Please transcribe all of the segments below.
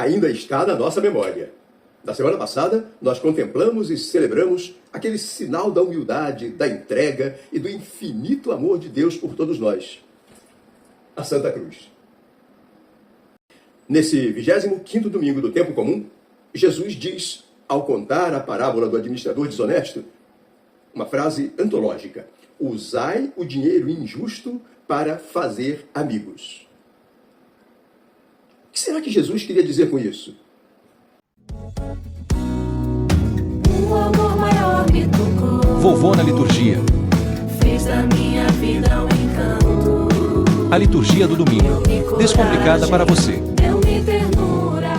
ainda está na nossa memória. Na semana passada, nós contemplamos e celebramos aquele sinal da humildade, da entrega e do infinito amor de Deus por todos nós, a Santa Cruz. Nesse 25º domingo do tempo comum, Jesus diz, ao contar a parábola do administrador desonesto, uma frase antológica: usai o dinheiro injusto para fazer amigos. O que será que Jesus queria dizer com isso? O amor maior me tocou. Vovô na liturgia. Fez da minha vida um encanto. A liturgia do domingo, descomplicada para você. Deu-me ternura.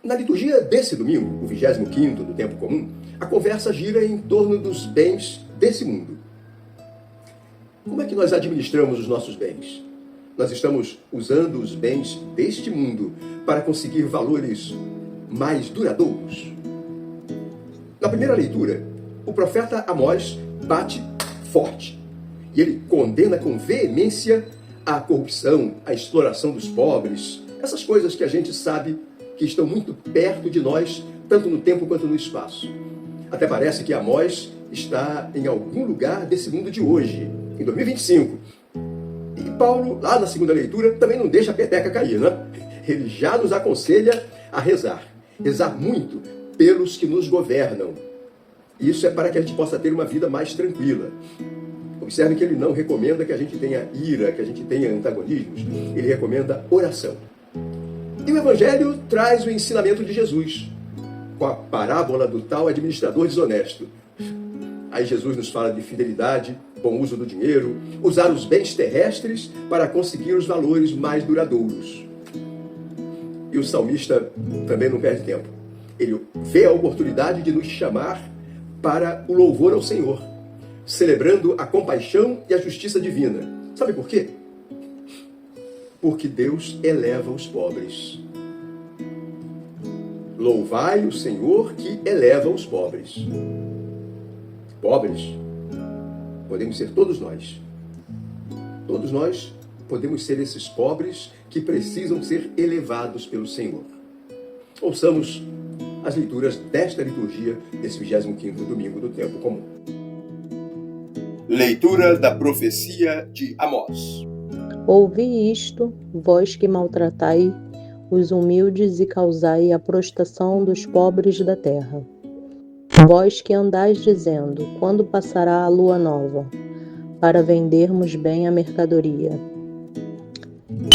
Na liturgia desse domingo, o 25º do tempo comum, a conversa gira em torno dos bens desse mundo. Como é que nós administramos os nossos bens? Nós estamos usando os bens deste mundo para conseguir valores mais duradouros? Na primeira leitura, o profeta Amós bate forte e ele condena com veemência a corrupção, a exploração dos pobres, essas coisas que a gente sabe que estão muito perto de nós, tanto no tempo quanto no espaço. Até parece que Amós está em algum lugar desse mundo de hoje, em 2025. E Paulo, lá na segunda leitura, também não deixa a peteca cair, né? Ele já nos aconselha a rezar muito pelos que nos governam. Isso é para que a gente possa ter uma vida mais tranquila. Observe que ele não recomenda que a gente tenha ira, que a gente tenha antagonismos. Ele recomenda oração. E o Evangelho traz o ensinamento de Jesus, com a parábola do tal administrador desonesto. Aí Jesus nos fala de fidelidade, bom uso do dinheiro, usar os bens terrestres para conseguir os valores mais duradouros. E o salmista também não perde tempo. Ele vê a oportunidade de nos chamar para o louvor ao Senhor, celebrando a compaixão e a justiça divina. Sabe por quê? Porque Deus eleva os pobres. Louvai o Senhor que eleva os pobres. Pobres podemos ser todos nós. Todos nós podemos ser esses pobres que precisam ser elevados pelo Senhor. Ouçamos as leituras desta liturgia desse 25º domingo do tempo comum. Leitura da profecia de Amós. Ouvi isto, vós que maltratai os humildes e causai a prostração dos pobres da terra. Vós que andais dizendo, quando passará a lua nova, para vendermos bem a mercadoria.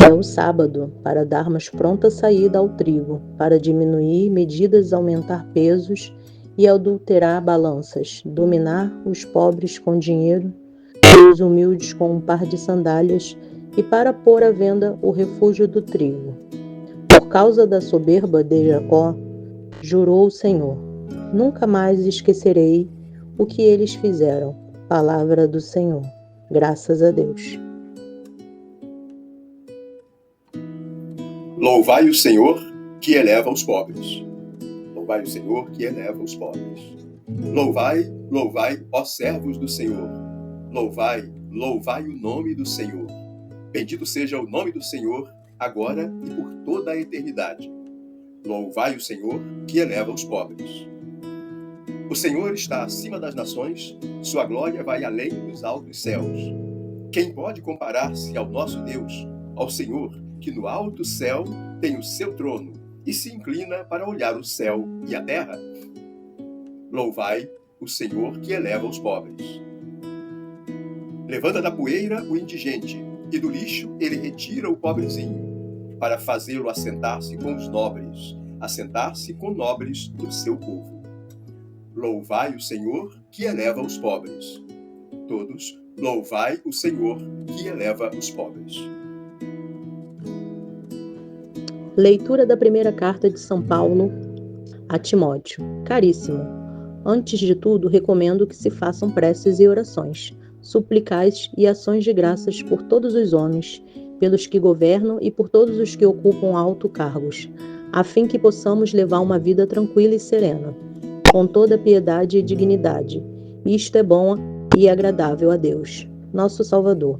É o sábado, para darmos pronta saída ao trigo, para diminuir medidas, aumentar pesos e adulterar balanças, dominar os pobres com dinheiro e os humildes com um par de sandálias, e para pôr à venda o refúgio do trigo. Por causa da soberba de Jacó, jurou o Senhor, nunca mais esquecerei o que eles fizeram. Palavra do Senhor. Graças a Deus. Louvai o Senhor que eleva os pobres. Louvai o Senhor que eleva os pobres. Louvai, louvai, ó servos do Senhor. Louvai, louvai o nome do Senhor. Bendito seja o nome do Senhor, agora e por toda a eternidade. Louvai o Senhor que eleva os pobres. O Senhor está acima das nações, sua glória vai além dos altos céus. Quem pode comparar-se ao nosso Deus, ao Senhor, que no alto céu tem o seu trono e se inclina para olhar o céu e a terra? Louvai o Senhor que eleva os pobres. Levanta da poeira o indigente, e do lixo ele retira o pobrezinho, para fazê-lo assentar-se com os nobres, assentar-se com nobres do seu povo. Louvai o Senhor que eleva os pobres. Todos, louvai o Senhor que eleva os pobres. Leitura da primeira carta de São Paulo a Timóteo. Caríssimo, antes de tudo recomendo que se façam preces e orações, suplicais e ações de graças por todos os homens, pelos que governam e por todos os que ocupam altos cargos, a fim que possamos levar uma vida tranquila e serena, com toda piedade e dignidade. Isto é bom e agradável a Deus, nosso Salvador.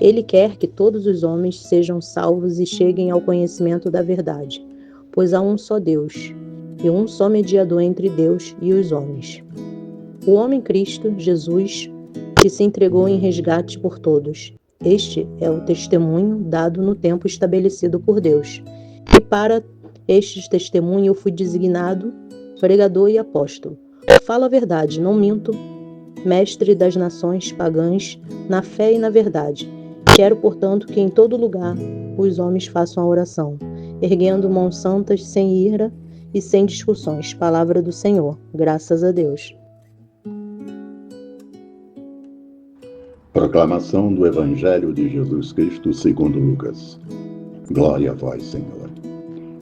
Ele quer que todos os homens sejam salvos e cheguem ao conhecimento da verdade, pois há um só Deus, e um só mediador entre Deus e os homens. O homem Cristo, Jesus, que se entregou em resgate por todos. Este é o testemunho dado no tempo estabelecido por Deus. E para este testemunho eu fui designado pregador e apóstolo. Falo a verdade, não minto, mestre das nações pagãs, na fé e na verdade. Quero, portanto, que em todo lugar os homens façam a oração, erguendo mãos santas, sem ira e sem discussões. Palavra do Senhor. Graças a Deus. Proclamação do Evangelho de Jesus Cristo segundo Lucas. Glória a vós, Senhor.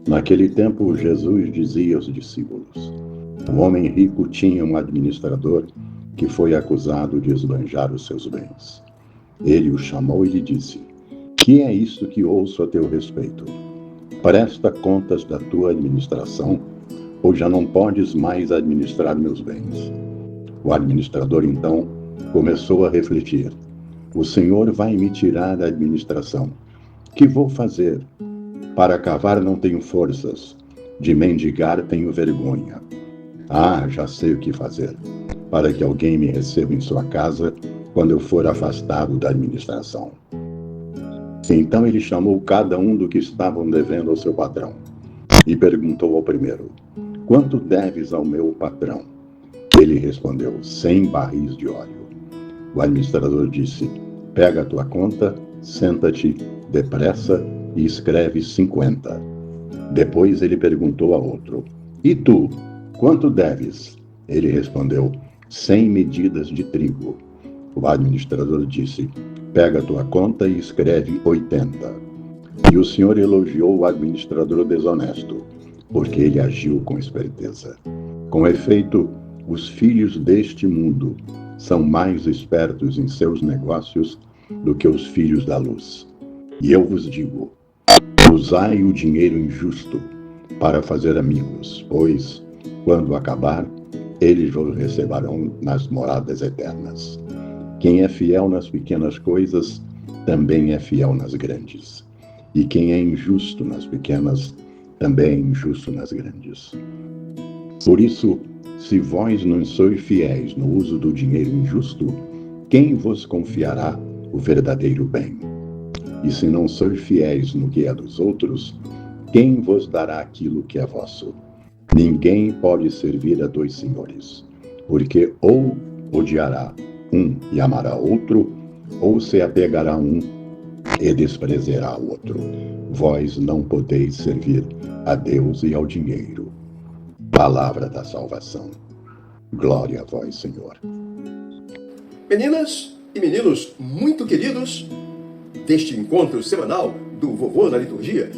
Naquele tempo, Jesus dizia aos discípulos: um homem rico tinha um administrador que foi acusado de esbanjar os seus bens. Ele o chamou e lhe disse: que é isto que ouço a teu respeito? Presta contas da tua administração, ou já não podes mais administrar meus bens? O administrador, então, começou a refletir: o Senhor vai me tirar da administração. Que vou fazer? Para cavar não tenho forças, de mendigar tenho vergonha. Ah, já sei o que fazer, para que alguém me receba em sua casa quando eu for afastado da administração. Então ele chamou cada um do que estavam devendo ao seu patrão e perguntou ao primeiro: quanto deves ao meu patrão? Ele respondeu: 100 barris de óleo. O administrador disse: pega a tua conta, senta-te depressa e escreve 50. Depois ele perguntou a outro: e tu, quanto deves? Ele respondeu: 100 medidas de trigo. O administrador disse: pega a tua conta e escreve 80. E o Senhor elogiou o administrador desonesto, porque ele agiu com esperteza. Com efeito, os filhos deste mundo são mais espertos em seus negócios do que os filhos da luz. E eu vos digo: usai o dinheiro injusto para fazer amigos, pois, quando acabar, eles vos receberão nas moradas eternas. Quem é fiel nas pequenas coisas, também é fiel nas grandes. E quem é injusto nas pequenas, também é injusto nas grandes. Por isso, se vós não sois fiéis no uso do dinheiro injusto, quem vos confiará o verdadeiro bem? E se não sois fiéis no que é dos outros, quem vos dará aquilo que é vosso? Ninguém pode servir a dois senhores, porque ou odiará um e amará outro, ou se apegará a um e desprezará o outro. Vós não podeis servir a Deus e ao dinheiro. Palavra da salvação. Glória a vós, Senhor. Meninas e meninos muito queridos deste encontro semanal do Vovô na Liturgia,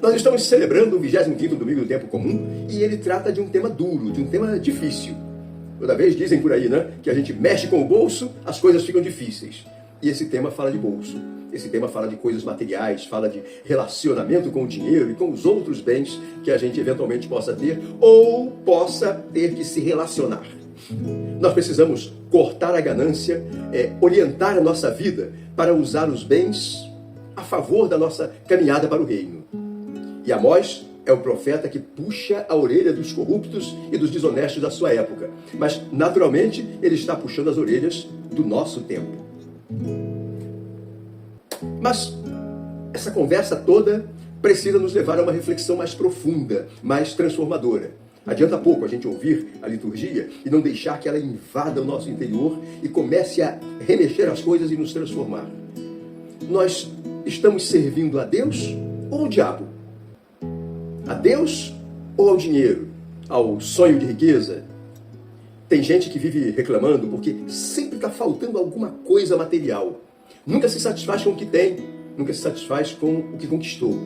nós estamos celebrando o 25º domingo do tempo comum e ele trata de um tema duro, de um tema difícil. Toda vez dizem por aí, né, que a gente mexe com o bolso, as coisas ficam difíceis. E esse tema fala de bolso. Esse tema fala de coisas materiais, fala de relacionamento com o dinheiro e com os outros bens que a gente eventualmente possa ter ou possa ter que se relacionar. Nós precisamos cortar a ganância, orientar a nossa vida para usar os bens a favor da nossa caminhada para o reino. E Amós é o profeta que puxa a orelha dos corruptos e dos desonestos da sua época. Mas, naturalmente, ele está puxando as orelhas do nosso tempo. Mas essa conversa toda precisa nos levar a uma reflexão mais profunda, mais transformadora. Adianta pouco a gente ouvir a liturgia e não deixar que ela invada o nosso interior e comece a remexer as coisas e nos transformar. Nós estamos servindo a Deus ou ao diabo? A Deus ou ao dinheiro? Ao sonho de riqueza? Tem gente que vive reclamando porque sempre está faltando alguma coisa material. Nunca se satisfaz com o que tem, nunca se satisfaz com o que conquistou.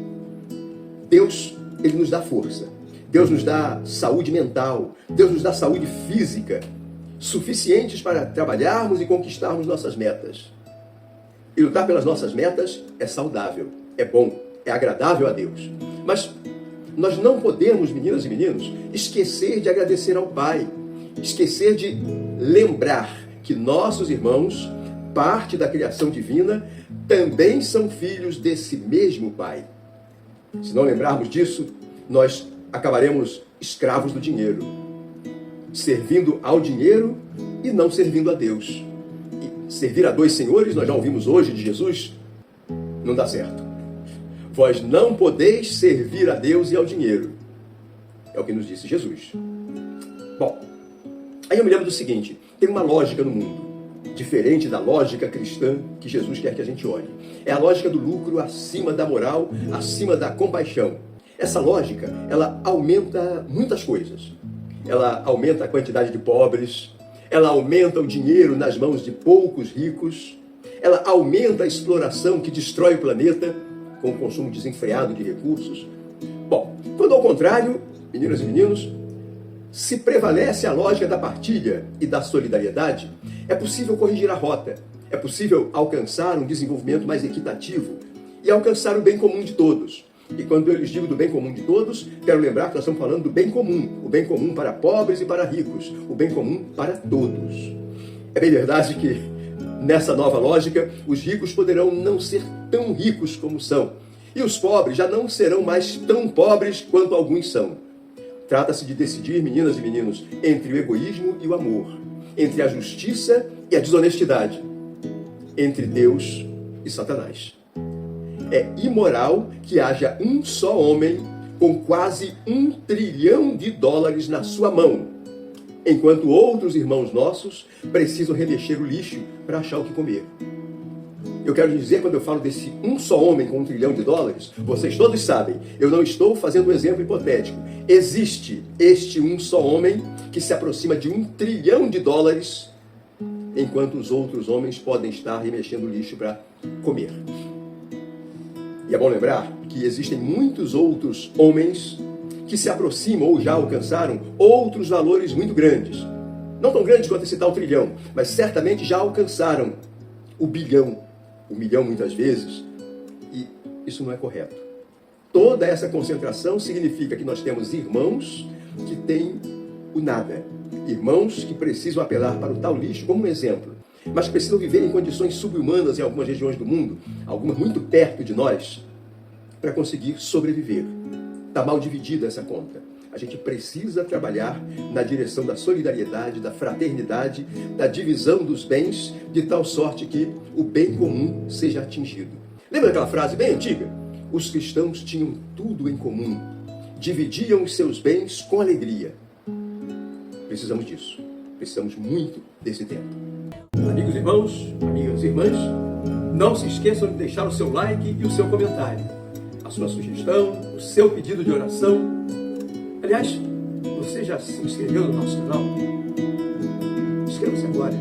Deus, ele nos dá força. Deus nos dá saúde mental. Deus nos dá saúde física, suficientes para trabalharmos e conquistarmos nossas metas. E lutar pelas nossas metas é saudável, é bom, é agradável a Deus. Mas nós não podemos, meninas e meninos, esquecer de agradecer ao Pai, esquecer de lembrar que nossos irmãos parte da criação divina, também são filhos desse mesmo Pai. Se não lembrarmos disso, nós acabaremos escravos do dinheiro, servindo ao dinheiro e não servindo a Deus. E servir a dois senhores, nós já ouvimos hoje de Jesus, não dá certo. Vós não podeis servir a Deus e ao dinheiro. É o que nos disse Jesus. Bom, aí eu me lembro do seguinte, tem uma lógica no mundo, diferente da lógica cristã que Jesus quer que a gente olhe. É a lógica do lucro acima da moral, acima da compaixão. Essa lógica, ela aumenta muitas coisas. Ela aumenta a quantidade de pobres, ela aumenta o dinheiro nas mãos de poucos ricos, ela aumenta a exploração que destrói o planeta com o consumo desenfreado de recursos. Bom, quando ao contrário, meninas e meninos, se prevalece a lógica da partilha e da solidariedade, é possível corrigir a rota, é possível alcançar um desenvolvimento mais equitativo e alcançar o bem comum de todos. E quando eu lhes digo do bem comum de todos, quero lembrar que nós estamos falando do bem comum, o bem comum para pobres e para ricos, o bem comum para todos. É bem verdade que, nessa nova lógica, os ricos poderão não ser tão ricos como são, e os pobres já não serão mais tão pobres quanto alguns são. Trata-se de decidir, meninas e meninos, entre o egoísmo e o amor, entre a justiça e a desonestidade, entre Deus e Satanás. É imoral que haja um só homem com quase $1 trilhão na sua mão, enquanto outros irmãos nossos precisam remexer o lixo para achar o que comer. Eu quero dizer, quando eu falo desse um só homem com $1 trilhão, vocês todos sabem, eu não estou fazendo um exemplo hipotético. Existe este um só homem que se aproxima de $1 trilhão, enquanto os outros homens podem estar remexendo o lixo para comer. E é bom lembrar que existem muitos outros homens que se aproximam ou já alcançaram outros valores muito grandes. Não tão grandes quanto esse tal $1 trilhão, mas certamente já alcançaram o bilhão, o milhão muitas vezes, e isso não é correto. Toda essa concentração significa que nós temos irmãos que têm o nada, irmãos que precisam apelar para o tal lixo como um exemplo, mas precisam viver em condições subhumanas em algumas regiões do mundo, algumas muito perto de nós, para conseguir sobreviver. Está mal dividida essa conta. A gente precisa trabalhar na direção da solidariedade, da fraternidade, da divisão dos bens, de tal sorte que o bem comum seja atingido. Lembra daquela frase bem antiga? Os cristãos tinham tudo em comum, dividiam os seus bens com alegria. Precisamos disso. Precisamos muito desse tempo. Amigos irmãos, amigas irmãs, não se esqueçam de deixar o seu like e o seu comentário, a sua sugestão, o seu pedido de oração. Aliás, você já se inscreveu no nosso canal? Inscreva-se agora.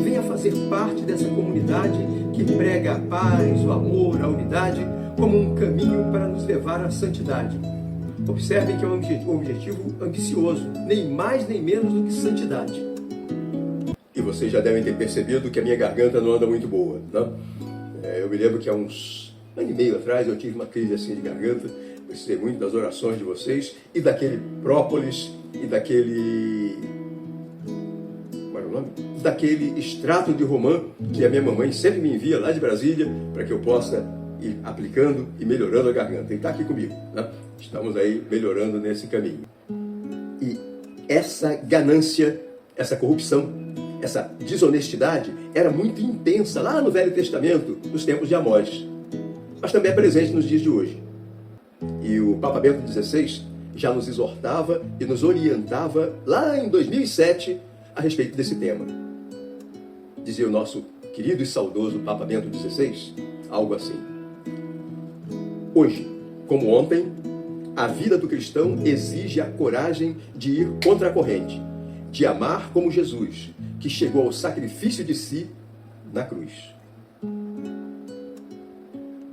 Venha fazer parte dessa comunidade que prega a paz, o amor, a unidade como um caminho para nos levar à santidade. Observem que é um objetivo ambicioso, nem mais nem menos do que santidade. E vocês já devem ter percebido que a minha garganta não anda muito boa, não? Eu me lembro que há uns ano e meio atrás eu tive uma crise assim de garganta. Precisei muito das orações de vocês e daquele própolis e daquele... Como era o nome? Daquele extrato de romã que a minha mamãe sempre me envia lá de Brasília para que eu possa ir aplicando e melhorando a garganta. E está aqui comigo, né? Estamos aí melhorando nesse caminho. E essa ganância, essa corrupção, essa desonestidade era muito intensa lá no Velho Testamento, nos tempos de Amós, mas também é presente nos dias de hoje. E o Papa Bento XVI já nos exortava e nos orientava lá em 2007 a respeito desse tema. Dizia o nosso querido e saudoso Papa Bento XVI algo assim: hoje, como ontem, a vida do cristão exige a coragem de ir contra a corrente, de amar como Jesus, que chegou ao sacrifício de si na cruz.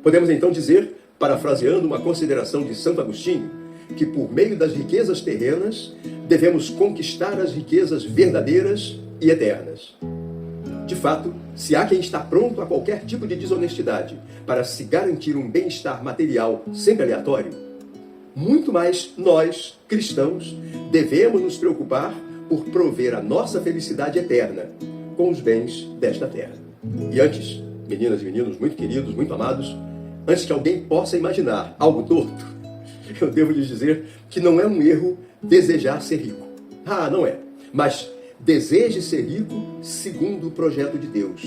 Podemos então dizer, parafraseando uma consideração de Santo Agostinho, que por meio das riquezas terrenas devemos conquistar as riquezas verdadeiras e eternas. De fato, se há quem está pronto a qualquer tipo de desonestidade para se garantir um bem-estar material sempre aleatório, muito mais nós, cristãos, devemos nos preocupar por prover a nossa felicidade eterna com os bens desta terra. E antes, meninas e meninos muito queridos, muito amados, antes que alguém possa imaginar algo torto, eu devo lhes dizer que não é um erro desejar ser rico. Ah, não é. Mas deseje ser rico segundo o projeto de Deus.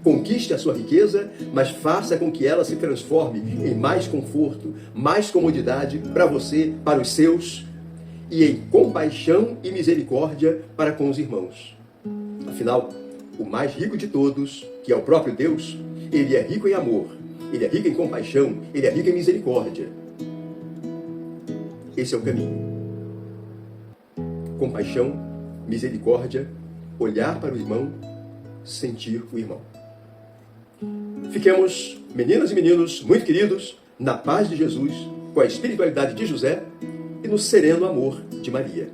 Conquiste a sua riqueza, mas faça com que ela se transforme em mais conforto, mais comodidade para você, para os seus, e em compaixão e misericórdia para com os irmãos. Afinal, o mais rico de todos, que é o próprio Deus, ele é rico em amor, ele é rico em compaixão, ele é rico em misericórdia. Esse é o caminho. Compaixão, misericórdia, olhar para o irmão, sentir o irmão. Fiquemos, meninas e meninos muito queridos, na paz de Jesus, com a espiritualidade de José e no sereno amor de Maria.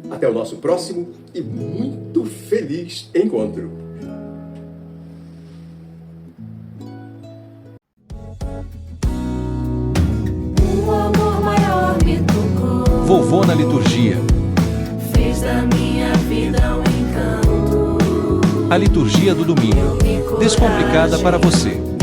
Até o nosso próximo e muito feliz encontro. O amor maior me tocou, Vovô na liturgia. fez da minha vida um encanto. A liturgia do domingo. Descomplicada para você.